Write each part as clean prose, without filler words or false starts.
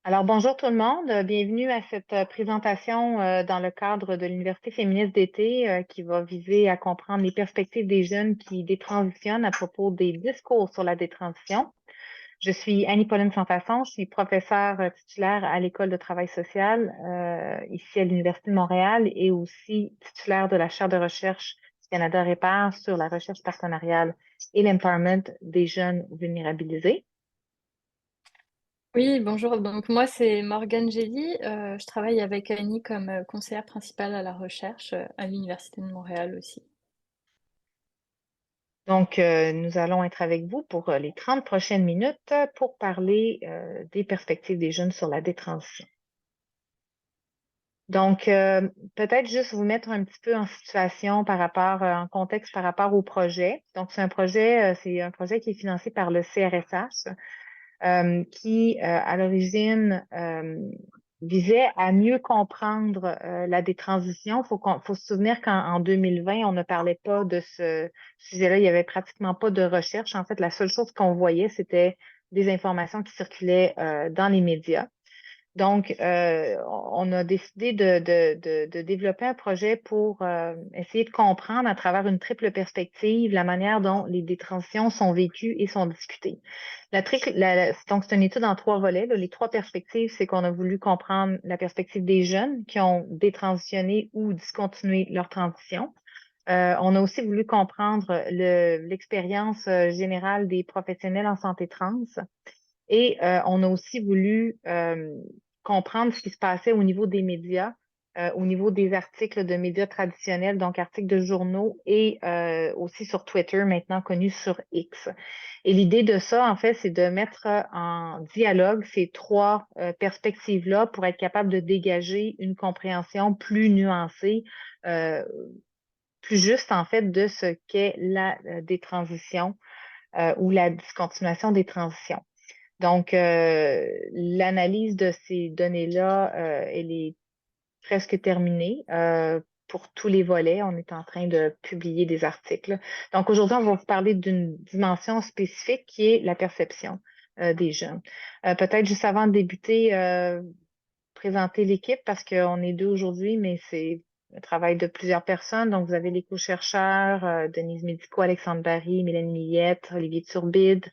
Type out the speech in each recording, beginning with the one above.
Alors, bonjour tout le monde. Bienvenue à cette présentation dans le cadre de l'Université féministe d'été qui va viser à comprendre les perspectives des jeunes qui détransitionnent à propos des discours sur la détransition. Je suis Annie-Pauline Santasson, je suis professeure titulaire à l'École de travail social ici à l'Université de Montréal et aussi titulaire de la chaire de recherche du Canada Répare sur la recherche partenariale et l'empowerment des jeunes vulnérabilisés. Oui, bonjour. Donc moi, c'est Morgane Gély. Je travaille avec Annie comme conseillère principale à la recherche à l'Université de Montréal aussi. Donc, nous allons être avec vous pour les 30 prochaines minutes pour parler des perspectives des jeunes sur la détransition. Donc, peut-être juste vous mettre un petit peu en situation par rapport, en contexte par rapport au projet. Donc, c'est un projet qui est financé par le CRSH qui, à l'origine, visait à mieux comprendre la détransition. Faut se souvenir qu'en 2020, on ne parlait pas de ce sujet-là. Il n'y avait pratiquement pas de recherche. En fait, la seule chose qu'on voyait, c'était des informations qui circulaient dans les médias. Donc, on a décidé de développer un projet pour essayer de comprendre à travers une triple perspective la manière dont les détransitions sont vécues et sont discutées. Donc, c'est une étude en trois volets, là. Les trois perspectives, c'est qu'on a voulu comprendre la perspective des jeunes qui ont détransitionné ou discontinué leur transition. On a aussi voulu comprendre l'expérience générale des professionnels en santé trans. Et on a aussi voulu comprendre ce qui se passait au niveau des médias, au niveau des articles de médias traditionnels, donc articles de journaux et aussi sur Twitter, maintenant connu sur X. Et l'idée de ça, en fait, c'est de mettre en dialogue ces trois perspectives-là pour être capable de dégager une compréhension plus nuancée, euh, plus juste, en fait, de ce qu'est la détransition ou la discontinuation des transitions. Donc, l'analyse de ces données-là, elle est presque terminée pour tous les volets. On est en train de publier des articles. Donc, aujourd'hui, on va vous parler d'une dimension spécifique qui est la perception des jeunes. Peut-être juste avant de débuter, présenter l'équipe parce qu'on est deux aujourd'hui, mais c'est le travail de plusieurs personnes. Donc, vous avez les co-chercheurs, Denise Médico, Alexandre Barry, Mélanie Millette, Olivier Turbide,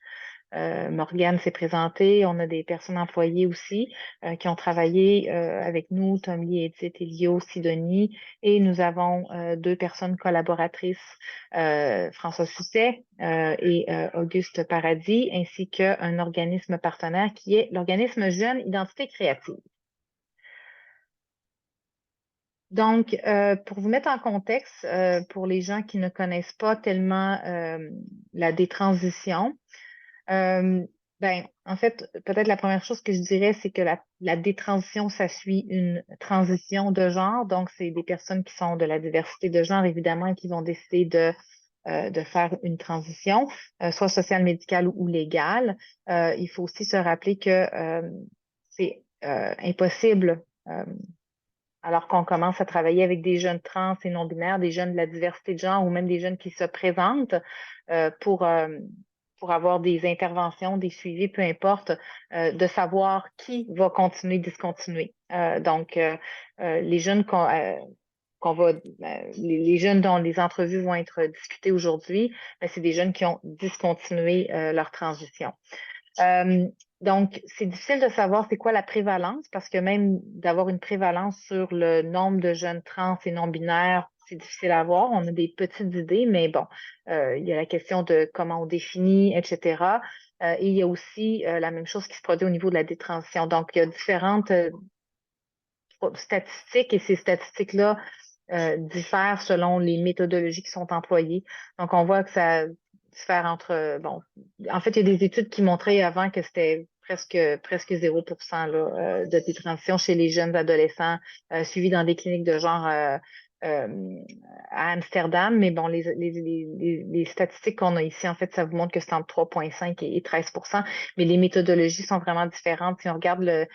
Morgane s'est présentée. On a des personnes employées aussi qui ont travaillé avec nous, Tommy, Edith, Elio, Sidonie. Et nous avons deux personnes collaboratrices, François Susset et Auguste Paradis, ainsi qu'un organisme partenaire qui est l'organisme Jeune Identité Créative. Donc, pour vous mettre en contexte, pour les gens qui ne connaissent pas tellement la détransition, euh, ben, en fait, peut-être la première chose que je dirais, c'est que la détransition, ça suit une transition de genre. Donc, c'est des personnes qui sont de la diversité de genre, évidemment, et qui vont décider de faire une transition, soit sociale, médicale ou légale. Il faut aussi se rappeler que c'est impossible. Alors qu'on commence à travailler avec des jeunes trans et non-binaires, des jeunes de la diversité de genre ou même des jeunes qui se présentent euh, pour, euh, pour avoir des interventions, des suivis, peu importe, de savoir qui va continuer, discontinuer. Les jeunes qu'on va, les jeunes dont les entrevues vont être discutées aujourd'hui, ben, c'est des jeunes qui ont discontinué leur transition. Euh, donc, c'est difficile de savoir c'est quoi la prévalence parce que même d'avoir une prévalence sur le nombre de jeunes trans et non-binaires, c'est difficile à voir. On a des petites idées, mais bon, il y a la question de comment on définit, etc. Et il y a aussi la même chose qui se produit au niveau de la détransition. Donc, il y a différentes statistiques et ces statistiques-là diffèrent selon les méthodologies qui sont employées. Donc, on voit que ça diffère entre, bon, en fait, il y a des études qui montraient avant que c'était presque 0% là, de détransition chez les jeunes adolescents suivis dans des cliniques de genre euh, à Amsterdam. Mais bon, les statistiques qu'on a ici, en fait, ça vous montre que c'est entre 3,5 et 13%. Mais les méthodologies sont vraiment différentes. Si on regarde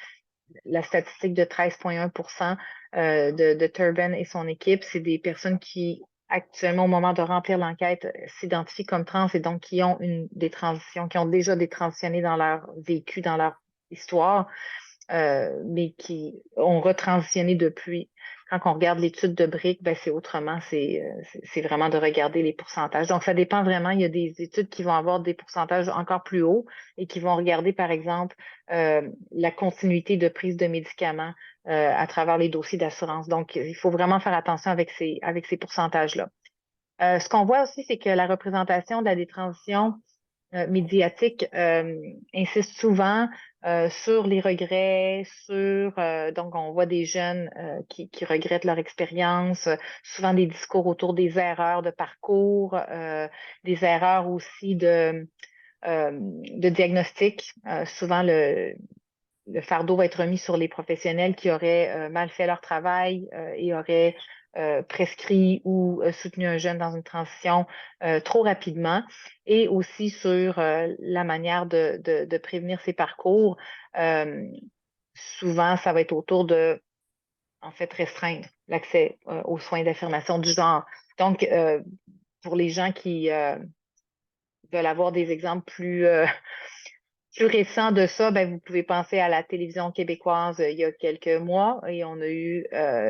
la statistique de 13,1% de Turban et son équipe, c'est des personnes qui, actuellement, au moment de remplir l'enquête, s'identifient comme trans et donc qui ont des transitions, qui ont déjà détransitionné dans leur vécu, dans leur histoire. mais qui ont retransitionné depuis. Quand on regarde l'étude de Brick, ben c'est autrement, c'est vraiment de regarder les pourcentages. Donc, ça dépend vraiment. Il y a des études qui vont avoir des pourcentages encore plus hauts et qui vont regarder, par exemple, la continuité de prise de médicaments à travers les dossiers d'assurance. Donc, il faut vraiment faire attention avec ces pourcentages-là. Ce qu'on voit aussi, c'est que la représentation de la détransition médiatique insiste souvent sur les regrets, donc on voit des jeunes qui regrettent leur expérience, souvent des discours autour des erreurs de parcours, des erreurs aussi de diagnostic. Souvent, le fardeau va être remis sur les professionnels qui auraient mal fait leur travail et auraient prescrit ou soutenu un jeune dans une transition trop rapidement, et aussi sur la manière de prévenir ces parcours. Euh, Souvent, ça va être autour de, en fait, restreindre l'accès aux soins d'affirmation du genre. Donc, pour les gens qui veulent avoir des exemples plus récent de ça, ben, vous pouvez penser à la télévision québécoise il y a quelques mois, et on a eu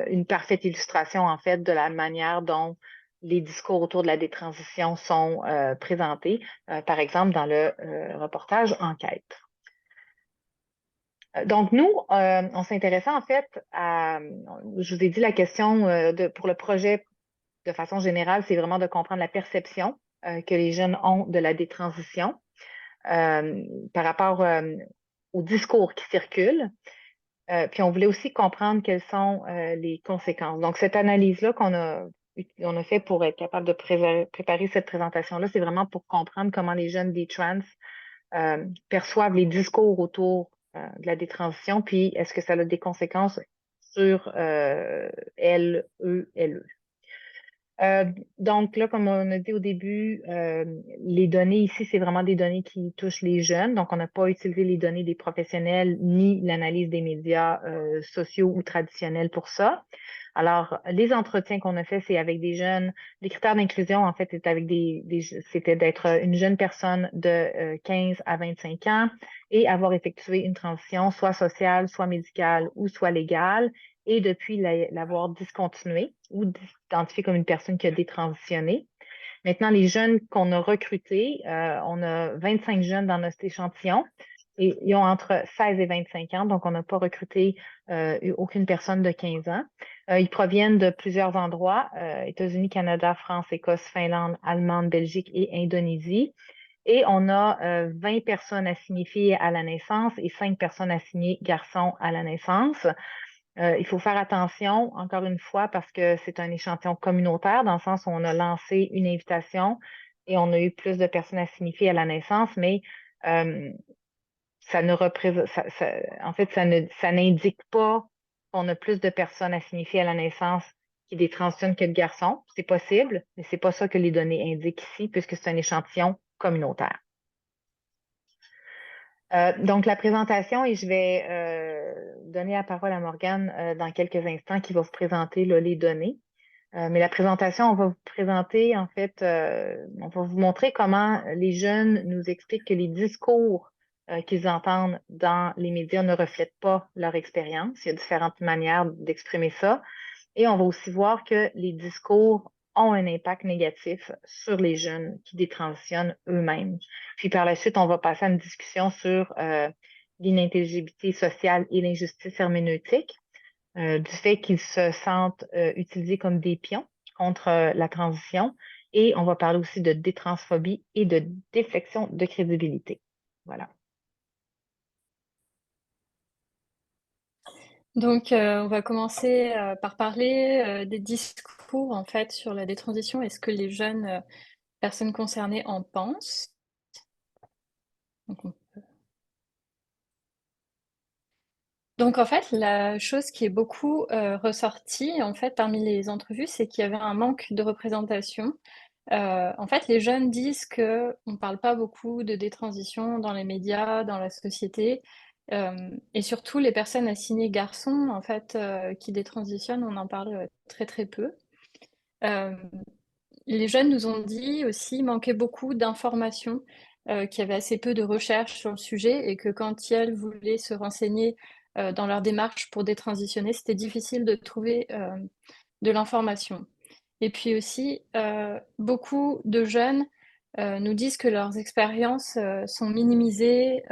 une parfaite illustration en fait de la manière dont les discours autour de la détransition sont présentés, par exemple dans le reportage Enquête. Donc nous, on s'intéressait en fait je vous ai dit la question pour le projet de façon générale, c'est vraiment de comprendre la perception que les jeunes ont de la détransition euh, par rapport au discours qui circule. Puis on voulait aussi comprendre quelles sont les conséquences. Donc, cette analyse-là on a fait pour être capable de préparer cette présentation-là, c'est vraiment pour comprendre comment les jeunes des trans perçoivent les discours autour de la détransition, puis est-ce que ça a des conséquences sur elles, eux, elles. Donc là, comme on a dit au début, les données ici, c'est vraiment des données qui touchent les jeunes. Donc, on n'a pas utilisé les données des professionnels ni l'analyse des médias sociaux ou traditionnels pour ça. Alors, les entretiens qu'on a fait, c'est avec des jeunes. Les critères d'inclusion, en fait, c'était c'était d'être une jeune personne de 15 à 25 ans et avoir effectué une transition, soit sociale, soit médicale ou soit légale, et depuis l'avoir discontinué ou identifié comme une personne qui a détransitionné. Maintenant, les jeunes qu'on a recrutés, on a 25 jeunes dans notre échantillon et ils ont entre 16 et 25 ans, donc on n'a pas recruté aucune personne de 15 ans. Ils proviennent de plusieurs endroits, États-Unis, Canada, France, Écosse, Finlande, Allemagne, Belgique et Indonésie. Et on a 20 personnes assignées filles à la naissance et 5 personnes assignées garçons à la naissance. Il faut faire attention, encore une fois, parce que c'est un échantillon communautaire, dans le sens où on a lancé une invitation et on a eu plus de personnes à signifier à la naissance, mais euh, ça ne représente, en fait, ça n'indique pas qu'on a plus de personnes à signifier à la naissance qui détransitionnent que de garçons. C'est possible, mais c'est pas ça que les données indiquent ici, puisque c'est un échantillon communautaire. Donc, la présentation, et je vais donner la parole à Morgane dans quelques instants qui va vous présenter là, les données. Mais la présentation, on va vous présenter, en fait, on va vous montrer comment les jeunes nous expliquent que les discours qu'ils entendent dans les médias ne reflètent pas leur expérience. Il y a différentes manières d'exprimer ça. Et on va aussi voir que les discours ont un impact négatif sur les jeunes qui détransitionnent eux-mêmes. Puis par la suite, on va passer à une discussion sur l'inintelligibilité sociale et l'injustice herméneutique, du fait qu'ils se sentent utilisés comme des pions contre la transition. Et on va parler aussi de détransphobie et de déflexion de crédibilité. Voilà. Donc, on va commencer par parler des discours en fait sur la détransition et ce que les jeunes personnes concernées en pensent. Donc, en fait, la chose qui est beaucoup ressortie en fait parmi les entrevues, c'est qu'il y avait un manque de représentation. En fait, les jeunes disent que on parle pas beaucoup de détransition dans les médias, dans la société, et surtout les personnes assignées garçons, en fait, qui détransitionnent, on en parle très très peu. Euh, les jeunes nous ont dit aussi manquait beaucoup d'informations, qu'il y avait assez peu de recherches sur le sujet et que quand elles voulaient se renseigner dans leur démarche pour détransitionner, c'était difficile de trouver de l'information. Et puis aussi, beaucoup de jeunes nous disent que leurs expériences sont minimisées,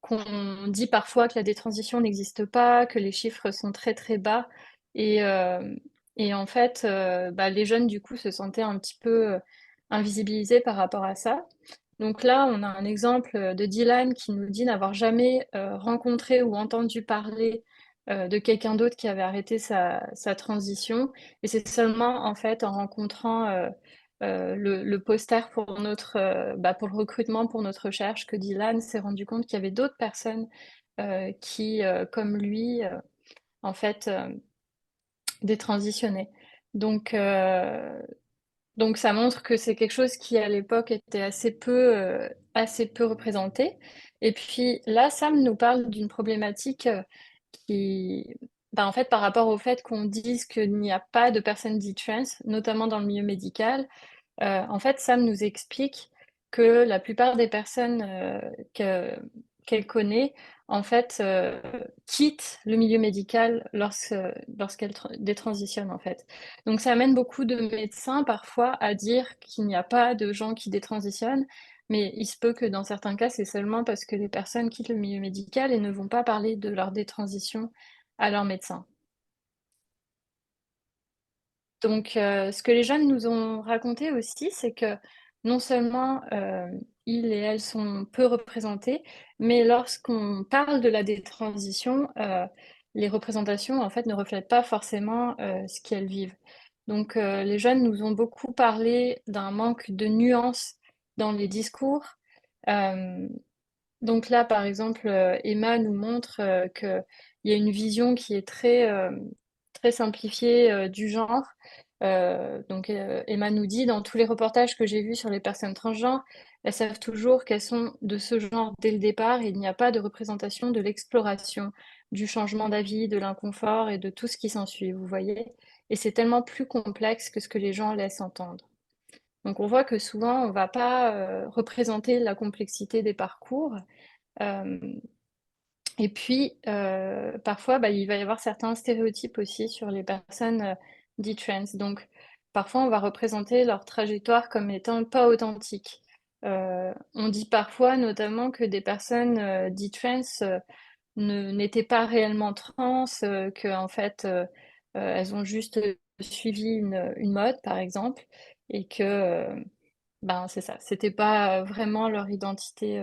qu'on dit parfois que la détransition n'existe pas, que les chiffres sont très, très bas et hem et en fait, bah, les jeunes, du coup, se sentaient un petit peu, invisibilisés par rapport à ça. Donc là, on a un exemple, de Dylan qui nous dit n'avoir jamais, rencontré ou entendu parler, de quelqu'un d'autre qui avait arrêté sa transition et c'est seulement, en fait, en rencontrant, le poster pour notre, bah, pour le recrutement, pour notre recherche, que Dylan s'est rendu compte qu'il y avait d'autres personnes, qui, comme lui, en fait, détransitionnaient. Donc donc ça montre que c'est quelque chose qui, à l'époque, était assez peu représenté et puis là, Sam nous parle d'une problématique, qui bah, en fait, par rapport au fait qu'on dise qu'il n'y a pas de personnes dites trans, notamment dans le milieu médical. En fait, Sam nous explique que la plupart des personnes, que qu'elle connaît, en fait, quittent le milieu médical lorsqu'elles détransitionnent, en fait. Donc ça amène beaucoup de médecins parfois à dire qu'il n'y a pas de gens qui détransitionnent, mais il se peut que dans certains cas, c'est seulement parce que les personnes quittent le milieu médical et ne vont pas parler de leur détransition à leur médecin. Donc, ce que les jeunes nous ont raconté aussi, c'est que non seulement, ils et elles sont peu représentés, mais lorsqu'on parle de la détransition, les représentations, en fait, ne reflètent pas forcément, ce qu'elles vivent. Donc, les jeunes nous ont beaucoup parlé d'un manque de nuances dans les discours. Hem, donc là, par exemple, Emma nous montre, qu'il y a une vision qui est très simplifiée, du genre. Donc Emma nous dit: «Dans tous les reportages que j'ai vus sur les personnes transgenres, elles savent toujours qu'elles sont de ce genre dès le départ et il n'y a pas de représentation de l'exploration, du changement d'avis, de l'inconfort et de tout ce qui s'ensuit», vous voyez? Et c'est tellement plus complexe que ce que les gens laissent entendre. Donc on voit que souvent on va pas, représenter la complexité des parcours. Hem Et puis, parfois, bah, il va y avoir certains stéréotypes aussi sur les personnes, dites trans. Donc, parfois, on va représenter leur trajectoire comme étant pas authentique. On dit parfois notamment que des personnes, dites trans, n'étaient pas réellement trans, qu'en fait, elles ont juste, suivi une mode, par exemple et que, ben, c'est ça, c'était pas, vraiment leur identité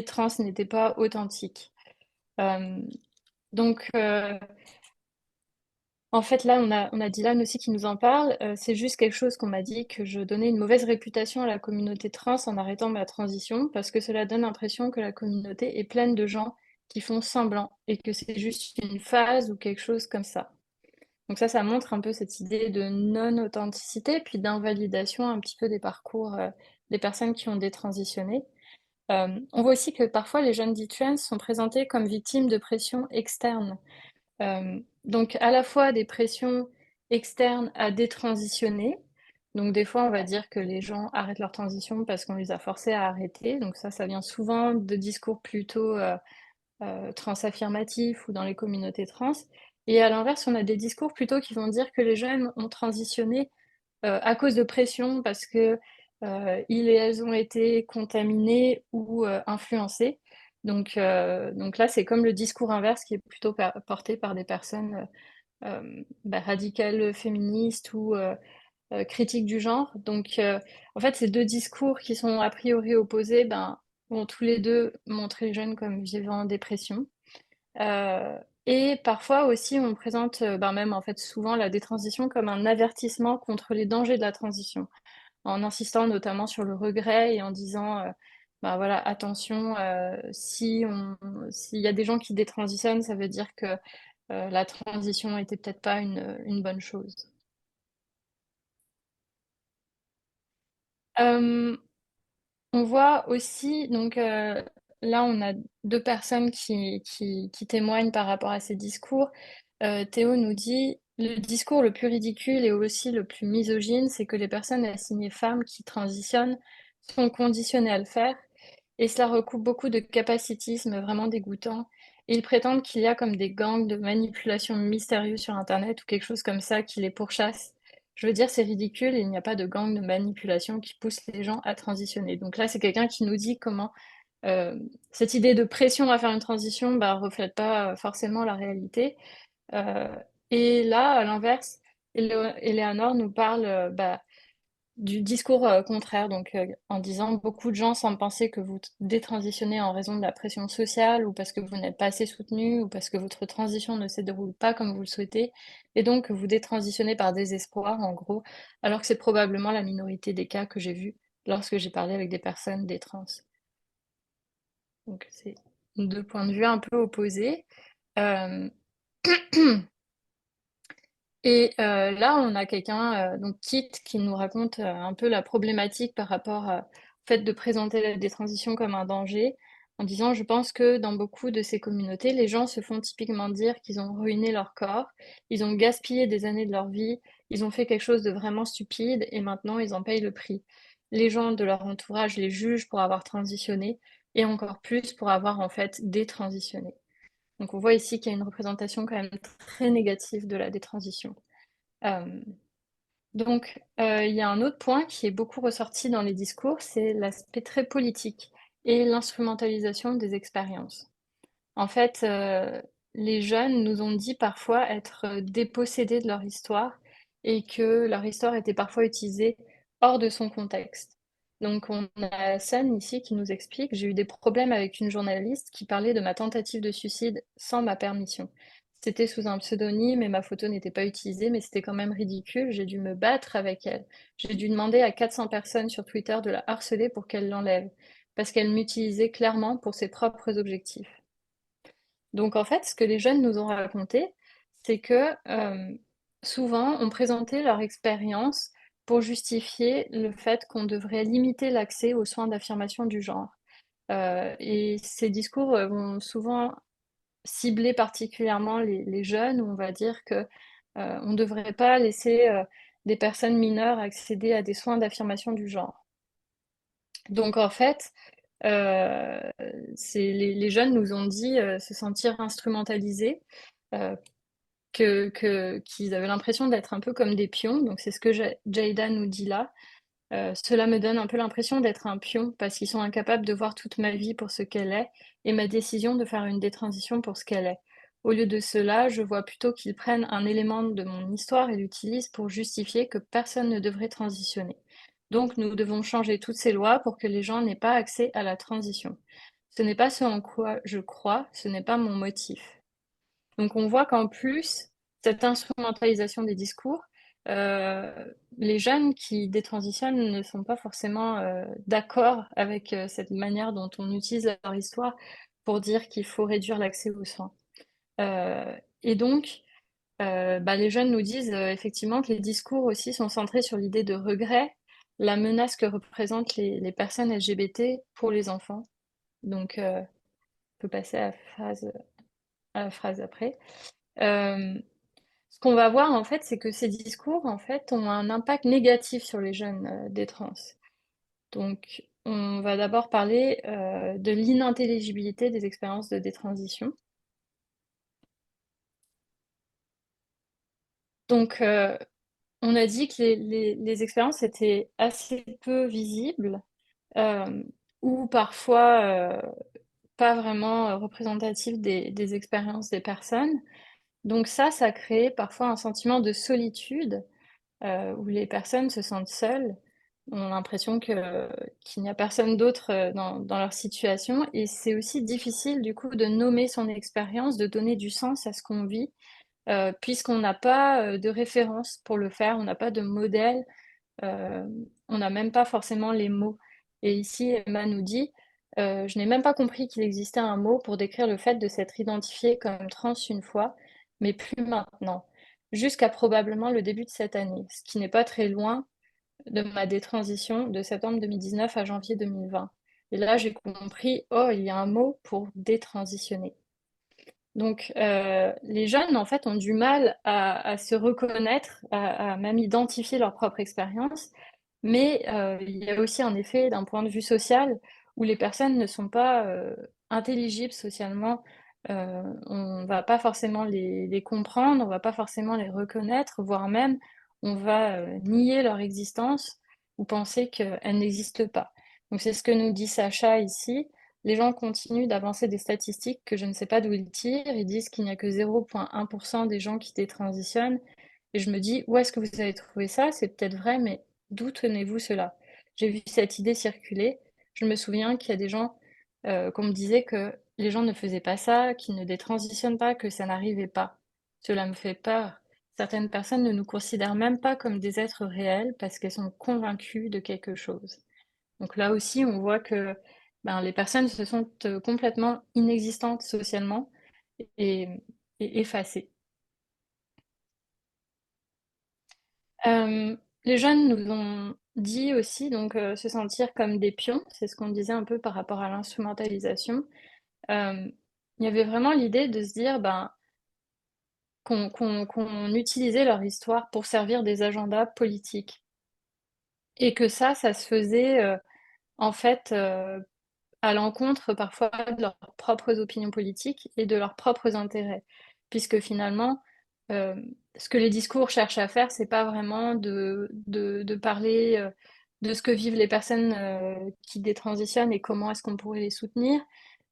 trans n'était pas authentique. Hem, donc en fait, là, on a Dylan aussi qui nous en parle, c'est juste quelque chose qu'on m'a dit que je donnais une mauvaise réputation à la communauté trans en arrêtant ma transition, parce que cela donne l'impression que la communauté est pleine de gens qui font semblant et que c'est juste une phase ou quelque chose comme ça. Donc ça montre un peu cette idée de non-authenticité, puis d'invalidation un petit peu des parcours, des personnes qui ont détransitionné. On voit aussi que parfois les jeunes dits trans sont présentés comme victimes de pressions externes. Donc à la fois des pressions externes à détransitionner. Donc des fois, on va dire que les gens arrêtent leur transition parce qu'on les a forcés à arrêter. Donc ça vient souvent de discours plutôt, transaffirmatifs ou dans les communautés trans. Et à l'inverse, on a des discours plutôt qui vont dire que les jeunes ont transitionné, à cause de pression parce que, ils et elles ont été contaminés ou, influencés. Donc là, c'est comme le discours inverse qui est plutôt porté par des personnes, bah, radicales, féministes ou, critiques du genre. Donc en fait, ces 2 discours qui sont a priori opposés, ben, vont tous les 2 montrer les jeunes comme vivant en dépression. Heu et parfois aussi, on présente, ben, même en fait souvent la détransition comme un avertissement contre les dangers de la transition, en insistant notamment sur le regret et en disant, bah, voilà: «Attention, s'il y a des gens qui détransitionnent, ça veut dire que, la transition était peut-être pas une bonne chose». Hem, on voit aussi donc, là, on a 2 personnes qui témoignent par rapport à ces discours. Théo nous dit: «Le discours le plus ridicule et aussi le plus misogyne, c'est que les personnes assignées femmes qui transitionnent sont conditionnées à le faire et cela recoupe beaucoup de capacitisme vraiment dégoûtant. Et ils prétendent qu'il y a comme des gangs de manipulation mystérieux sur Internet ou quelque chose comme ça qui les pourchassent. Je veux dire, c'est ridicule, il n'y a pas de gang de manipulation qui pousse les gens à transitionner. Donc là, c'est quelqu'un qui nous dit comment euh, cette idée de pression à faire une transition bah, reflète pas forcément la réalité. Euh, et là, à l'inverse, Eleanor nous parle bah, du discours contraire, donc en disant beaucoup de gens semblent penser que vous détransitionnez en raison de la pression sociale ou parce que vous n'êtes pas assez soutenu ou parce que votre transition ne se déroule pas comme vous le souhaitez et donc que vous détransitionnez par désespoir en gros, alors que c'est probablement la minorité des cas que j'ai vus lorsque j'ai parlé avec des personnes des trans. Donc c'est deux points de vue un peu opposés. Euh, Et là, on a quelqu'un, donc Kit, qui nous raconte un peu la problématique par rapport au fait de présenter des transitions comme un danger, en disant, je pense que dans beaucoup de ces communautés, les gens se font typiquement dire qu'ils ont ruiné leur corps, ils ont gaspillé des années de leur vie, ils ont fait quelque chose de vraiment stupide et maintenant ils en payent le prix. Les gens de leur entourage les jugent pour avoir transitionné et encore plus pour avoir en fait détransitionné. Donc on voit ici qu'il y a une représentation quand même très négative de la détransition. Euh, il y a un autre point qui est beaucoup ressorti dans les discours, c'est l'aspect très politique et l'instrumentalisation des expériences. En fait, les jeunes nous ont dit parfois être dépossédés de leur histoire et que leur histoire était parfois utilisée hors de son contexte. Donc, on a San ici qui nous explique, j'ai eu des problèmes avec une journaliste qui parlait de ma tentative de suicide sans ma permission. C'était sous un pseudonyme et ma photo n'était pas utilisée, mais c'était quand même ridicule. J'ai dû me battre avec elle. J'ai dû demander à 400 personnes sur Twitter de la harceler pour qu'elle l'enlève, parce qu'elle m'utilisait clairement pour ses propres objectifs. Donc en fait, ce que les jeunes nous ont raconté, c'est que souvent, on présentait leur expérience pour justifier le fait qu'on devrait limiter l'accès aux soins d'affirmation du genre. Et ces discours vont souvent cibler particulièrement les jeunes, où on va dire que on ne devrait pas laisser des personnes mineures accéder à des soins d'affirmation du genre. Donc en fait, euh, les jeunes nous ont dit se sentir instrumentalisés, euh, qu'ils avaient l'impression d'être un peu comme des pions. Donc c'est ce que Jada nous dit là. Cela me donne un peu l'impression d'être un pion parce qu'ils sont incapables de voir toute ma vie pour ce qu'elle est et ma décision de faire une détransition pour ce qu'elle est. Au lieu de cela, je vois plutôt qu'ils prennent un élément de mon histoire et l'utilisent pour justifier que personne ne devrait transitionner. Donc nous devons changer toutes ces lois pour que les gens n'aient pas accès à la transition. Ce n'est pas ce en quoi je crois, ce n'est pas mon motif. Donc on voit qu'en plus, cette instrumentalisation des discours, euh, les jeunes qui détransitionnent ne sont pas forcément d'accord avec cette manière dont on utilise leur histoire pour dire qu'il faut réduire l'accès aux soins. Et donc, bah, les jeunes nous disent effectivement que les discours aussi sont centrés sur l'idée de regret, la menace que représentent les personnes LGBT pour les enfants. Donc, on peut passer à la phrase après. Euh, Ce qu'on va voir en fait, c'est que ces discours en fait ont un impact négatif sur les jeunes des trans. Donc, on va d'abord parler de l'inintelligibilité des expériences de détransition. Donc, on a dit que les expériences étaient assez peu visibles euh, ou parfois pas vraiment représentatives des expériences des personnes. Donc ça crée parfois un sentiment de solitude où les personnes se sentent seules, ont l'impression qu'il n'y a personne d'autre dans leur situation. Et c'est aussi difficile, du coup, de nommer son expérience, de donner du sens à ce qu'on vit, puisqu'on n'a pas de référence pour le faire, on n'a pas de modèle, euh, on n'a même pas forcément les mots. Et ici, Emma nous dit, je n'ai même pas compris qu'il existait un mot pour décrire le fait de s'être identifié comme trans une fois, mais plus maintenant, jusqu'à probablement le début de cette année, ce qui n'est pas très loin de ma détransition de septembre 2019 à janvier 2020. Et là, j'ai compris, oh, il y a un mot pour détransitionner. Donc, les jeunes, en fait, ont du mal à se reconnaître, à même identifier leur propre expérience, mais il y a aussi un effet d'un point de vue social où les personnes ne sont pas intelligibles socialement. On va pas forcément les comprendre, on va pas forcément les reconnaître, voire même on va nier leur existence ou penser qu'elles n'existent pas. Donc c'est ce que nous dit Sacha ici. Les gens continuent d'avancer des statistiques que je ne sais pas d'où ils tirent. Ils disent qu'il n'y a que 0,1% des gens qui détransitionnent. Et je me dis, où est-ce que vous avez trouvé ça? C'est peut-être vrai, mais d'où tenez-vous cela? J'ai vu cette idée circuler. Je me souviens qu'il y a des gens qu'on me disait que les gens ne faisaient pas ça, qu'ils ne détransitionnent pas, que ça n'arrivait pas. Cela me fait peur. Certaines personnes ne nous considèrent même pas comme des êtres réels parce qu'elles sont convaincues de quelque chose. Donc là aussi, on voit que ben, les personnes se sont complètement inexistantes socialement et, et effacées. Les jeunes nous ont dit aussi donc se sentir comme des pions, c'est ce qu'on disait un peu par rapport à l'instrumentalisation. Hem, il y avait vraiment l'idée de se dire, ben, qu'on utilisait leur histoire pour servir des agendas politiques et que ça se faisait, en fait, à l'encontre parfois de leurs propres opinions politiques et de leurs propres intérêts. Puisque finalement, ce que les discours cherchent à faire, c'est pas vraiment de parler, de ce que vivent les personnes, qui détransitionnent et comment est-ce qu'on pourrait les soutenir.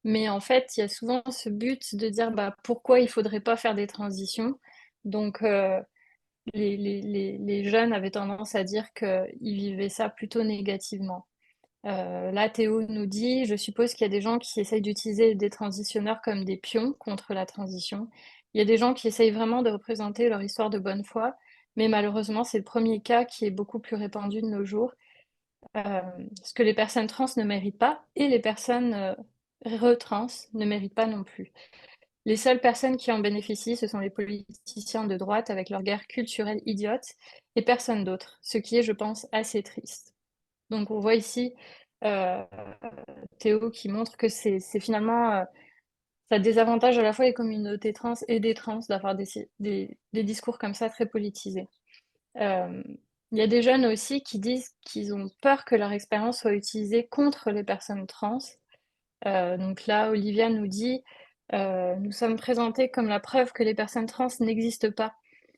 Mais en fait, il y a souvent ce but de dire, bah, pourquoi il faudrait pas faire des transitions. Donc, les jeunes avaient tendance à dire qu'ils vivaient ça plutôt négativement. Là, Théo nous dit: «Je suppose qu'il y a des gens qui essayent d'utiliser des transitionneurs comme des pions contre la transition. Il y a des gens qui essayent vraiment de représenter leur histoire de bonne foi, mais malheureusement, c'est le premier cas qui est beaucoup plus répandu de nos jours, ce que les personnes trans ne méritent pas et les personnes, retrans ne méritent pas non plus. Les seules personnes qui en bénéficient, ce sont les politiciens de droite avec leur guerre culturelle idiote et personne d'autre, ce qui est, je pense, assez triste». Donc on voit ici, heu, Théo qui montre que c'est finalement, ça désavantage à la fois les communautés trans et des trans d'avoir des discours comme ça très politisés. Hem, il y a des jeunes aussi qui disent qu'ils ont peur que leur expérience soit utilisée contre les personnes trans. Donc là, Olivia nous dit: «Nous sommes présentés comme la preuve que les personnes trans n'existent pas,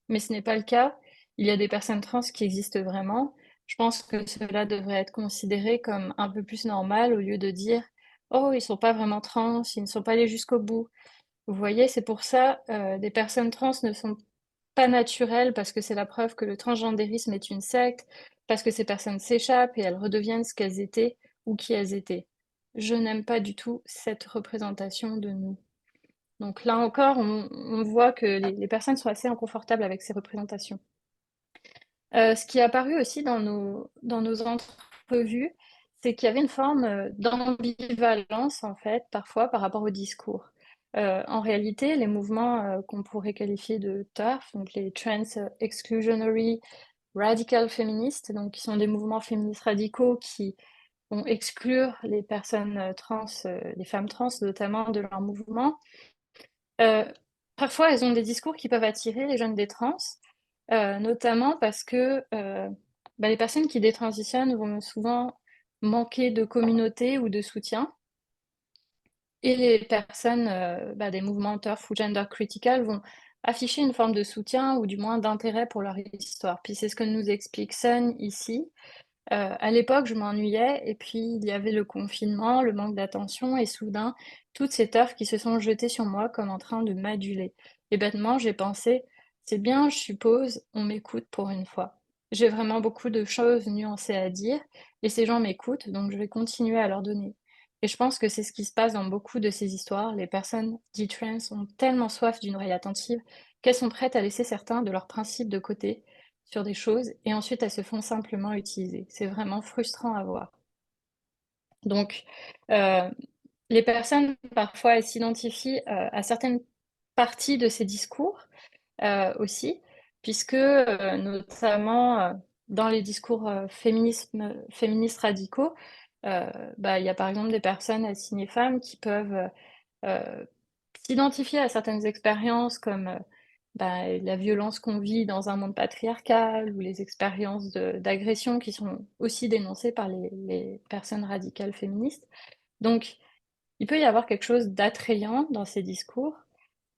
mais ce n'est pas le cas. Il y a des personnes trans qui existent vraiment. Je pense que cela devrait être considéré comme un peu plus normal au lieu de dire: "Oh, ils sont pas vraiment trans, ils ne sont pas allés jusqu'au bout"». Vous voyez? C'est pour ça, des personnes trans ne sont pas naturelles parce que c'est la preuve que le transgendérisme est une secte, parce que ces personnes s'échappent et elles redeviennent ce qu'elles étaient ou qui elles étaient. Je n'aime pas du tout cette représentation de nous. Donc là encore, on voit que les personnes sont assez inconfortables avec ces représentations. Ce qui est apparu aussi dans nos entrevues, c'est qu'il y avait une forme, d'ambivalence, en fait, parfois, par rapport au discours. En réalité, les mouvements, qu'on pourrait qualifier de TERF, donc les Trans Exclusionary Radical Feminists, donc qui sont des mouvements féministes radicaux qui vont exclure les personnes, trans, les femmes trans notamment de leur mouvement. Heu, parfois, elles ont des discours qui peuvent attirer les jeunes des trans, notamment parce que, bah, les personnes qui détransitionnent vont souvent manquer de communauté ou de soutien et les personnes, bah, des mouvements TERF ou gender critical vont afficher une forme de soutien ou du moins d'intérêt pour leur histoire. Puis c'est ce que nous explique Sun ici. À l'époque, je m'ennuyais et puis il y avait le confinement, le manque d'attention et soudain, toutes ces tâches qui se sont jetées sur moi comme en train de m'aduler. Et bêtement, j'ai pensé: «C'est bien, je suppose, on m'écoute pour une fois. J'ai vraiment beaucoup de choses nuancées à dire et ces gens m'écoutent, donc je vais continuer à leur donner». Et je pense que c'est ce qui se passe dans beaucoup de ces histoires. Les personnes dites trans ont tellement soif d'une oreille attentive qu'elles sont prêtes à laisser certains de leurs principes de côté sur des choses et ensuite elles se font simplement utiliser. C'est vraiment frustrant à voir. Donc, heu, les personnes parfois elles s'identifient, à certaines parties de ces discours, aussi, puisque, notamment, dans les discours, féministes radicaux, heu, bah, il y a par exemple des personnes assignées femmes qui peuvent, s'identifier à certaines expériences comme, la violence qu'on vit dans un monde patriarcal ou les expériences d'agression qui sont aussi dénoncées par les personnes radicales féministes. Donc, il peut y avoir quelque chose d'attrayant dans ces discours,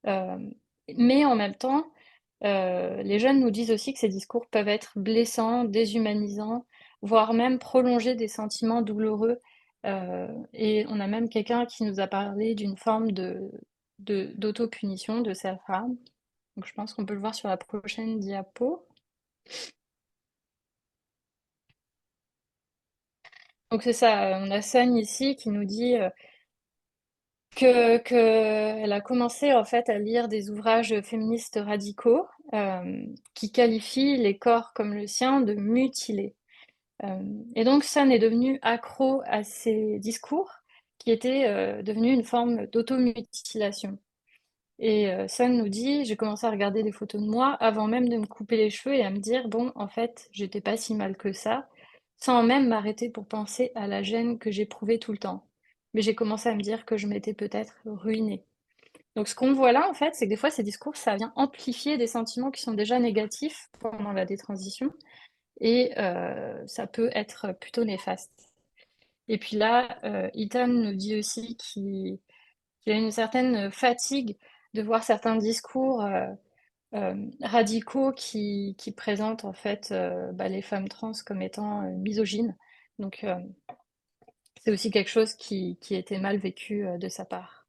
mais en même temps, les jeunes nous disent aussi que ces discours peuvent être blessants, déshumanisants, voire même prolonger des sentiments douloureux. Et on a même quelqu'un qui nous a parlé d'une forme d'autopunition, de self-harm. Donc je pense qu'on peut le voir sur la prochaine diapo. Donc c'est ça, on a Sun ici qui nous dit qu'elle a commencé en fait à lire des ouvrages féministes radicaux qui qualifient les corps comme le sien de mutilés. Et donc Sun est devenu accro à ces discours qui étaient devenus une forme d'automutilation. Et Sun nous dit, j'ai commencé à regarder des photos de moi avant même de me couper les cheveux et à me dire, bon, en fait, j'étais pas si mal que ça, sans même m'arrêter pour penser à la gêne que j'éprouvais tout le temps. Mais j'ai commencé à me dire que je m'étais peut-être ruinée. Donc ce qu'on voit là, en fait, c'est que des fois, ces discours, ça vient amplifier des sentiments qui sont déjà négatifs pendant la détransition, et ça peut être plutôt néfaste. Et puis là, Ethan nous dit aussi qu'il a une certaine fatigue de voir certains discours radicaux qui présentent en fait les femmes trans comme étant misogynes. Donc c'est aussi quelque chose qui a été mal vécu de sa part.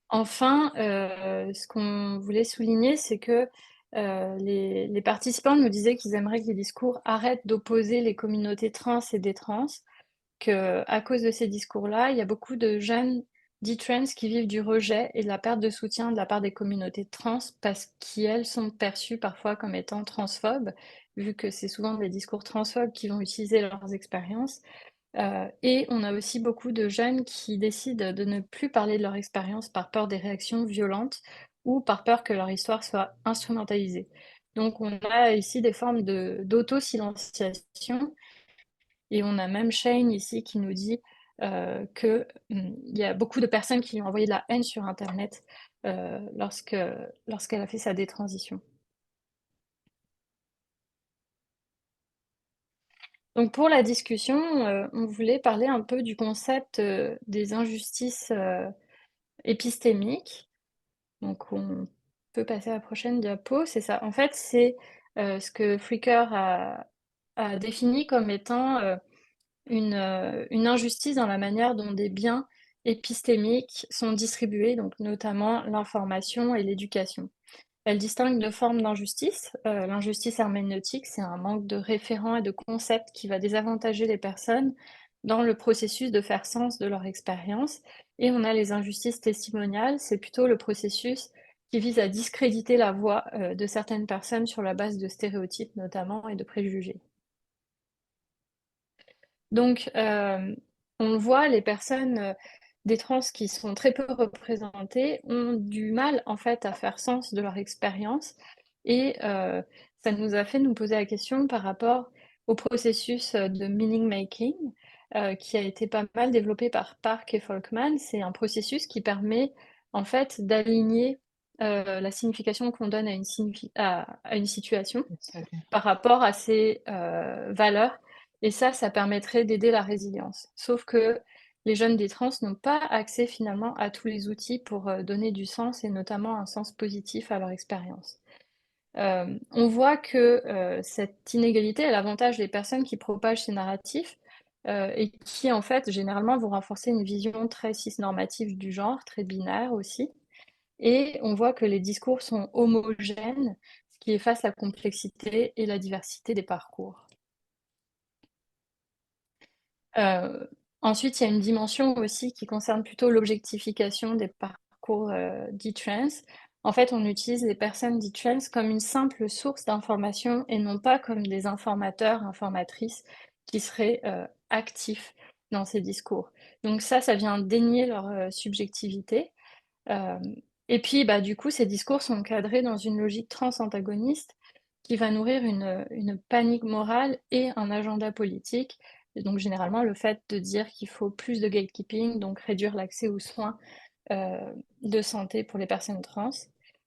Enfin, ce qu'on voulait souligner, c'est que les participants nous disaient qu'ils aimeraient que les discours arrêtent d'opposer les communautés trans et des trans, qu'à cause de ces discours-là, il y a beaucoup de jeunes dits trans qui vivent du rejet et de la perte de soutien de la part des communautés trans parce qu'elles sont perçues parfois comme étant transphobes, vu que c'est souvent des discours transphobes qui vont utiliser leurs expériences. Et on a aussi beaucoup de jeunes qui décident de ne plus parler de leur expérience par peur des réactions violentes ou par peur que leur histoire soit instrumentalisée. Donc on a ici des formes d'auto-silenciation, et on a même Shane ici qui nous dit qu'il y a beaucoup de personnes qui lui ont envoyé de la haine sur Internet lorsqu'elle a fait sa détransition. Donc pour la discussion, on voulait parler un peu du concept des injustices épistémiques. Donc on peut passer à la prochaine diapo, c'est ça. En fait, c'est ce que Fricker a défini comme étant une injustice dans la manière dont des biens épistémiques sont distribués, donc notamment l'information et l'éducation. Elle distingue deux formes d'injustice. L'injustice herméneutique, c'est un manque de référents et de concepts qui va désavantager les personnes dans le processus de faire sens de leur expérience. Et on a les injustices testimoniales, c'est plutôt le processus qui vise à discréditer la voix de certaines personnes sur la base de stéréotypes notamment et de préjugés. Donc, on le voit, les personnes des trans qui sont très peu représentées ont du mal en fait à faire sens de leur expérience, et ça nous a fait nous poser la question par rapport au processus de meaning making qui a été pas mal développé par Park et Folkman. C'est un processus qui permet en fait d'aligner la signification qu'on donne à une situation par rapport à ses valeurs. Et ça permettrait d'aider la résilience. Sauf que les jeunes des trans n'ont pas accès finalement à tous les outils pour donner du sens et notamment un sens positif à leur expérience. On voit que cette inégalité a l'avantage des personnes qui propagent ces narratifs et qui en fait généralement vont renforcer une vision très cisnormative du genre, très binaire aussi. Et on voit que les discours sont homogènes, ce qui efface la complexité et la diversité des parcours. Ensuite, il y a une dimension aussi qui concerne plutôt l'objectification des parcours dits trans. En fait, on utilise les personnes dites trans comme une simple source d'information et non pas comme des informateurs, informatrices qui seraient actifs dans ces discours. Donc ça vient dénier leur subjectivité. Et puis, du coup, ces discours sont encadrés dans une logique trans-antagoniste qui va nourrir une panique morale et un agenda politique. Et donc, généralement, le fait de dire qu'il faut plus de gatekeeping, donc réduire l'accès aux soins de santé pour les personnes trans,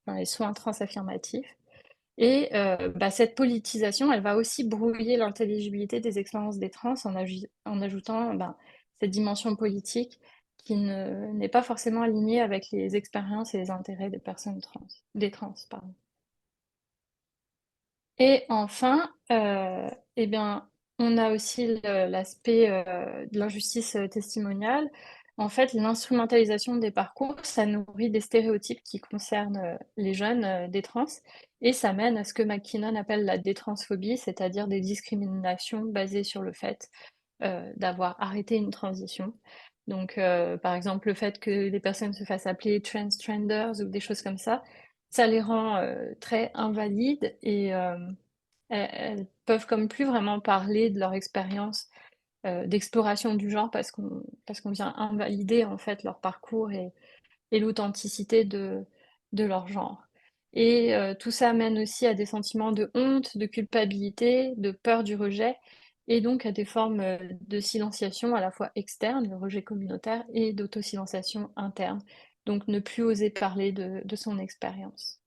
dans les soins trans affirmatifs. Et cette politisation, elle va aussi brouiller l'intelligibilité des expériences des trans en ajoutant cette dimension politique qui n'est pas forcément alignée avec les expériences et les intérêts des personnes trans, des trans, pardon. Et enfin, eh bien, on a aussi l'aspect de l'injustice testimoniale. En fait, l'instrumentalisation des parcours, ça nourrit des stéréotypes qui concernent les jeunes des trans, et ça mène à ce que McKinnon appelle la détransphobie, c'est-à-dire des discriminations basées sur le fait d'avoir arrêté une transition. Donc, par exemple, le fait que les personnes se fassent appeler transgenders ou des choses comme ça les rend très invalides et elles peuvent comme plus vraiment parler de leur expérience d'exploration du genre parce qu'on vient invalider en fait leur parcours et l'authenticité de leur genre. Et tout ça mène aussi à des sentiments de honte, de culpabilité, de peur du rejet, et donc à des formes de silenciation à la fois externe, le rejet communautaire, et d'autosilenciation interne. Donc ne plus oser parler de son expérience.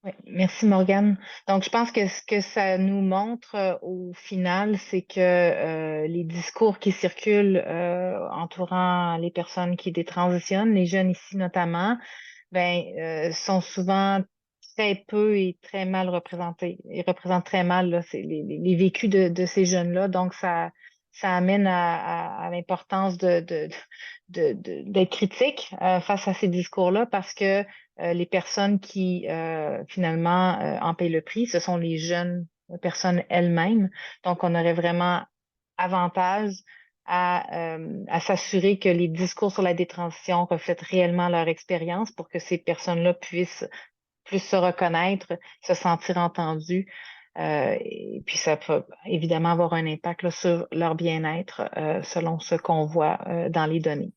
Oui, merci Morgane. Donc, je pense que ce que ça nous montre au final, c'est que les discours qui circulent entourant les personnes qui détransitionnent, les jeunes ici notamment, sont souvent très peu et très mal représentés. Ils représentent très mal là, les vécus de ces jeunes-là. Donc, ça amène à l'importance d'être critique face à ces discours-là parce que les personnes qui finalement en payent le prix, ce sont les jeunes personnes elles-mêmes. Donc, on aurait vraiment avantage à s'assurer que les discours sur la détransition reflètent réellement leur expérience pour que ces personnes-là puissent plus se reconnaître, se sentir entendues. Et puis, ça peut évidemment avoir un impact là, sur leur bien-être selon ce qu'on voit dans les données.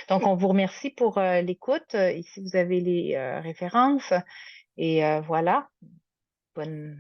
Donc, on vous remercie pour l'écoute. Ici, vous avez les références. Et voilà. Bonne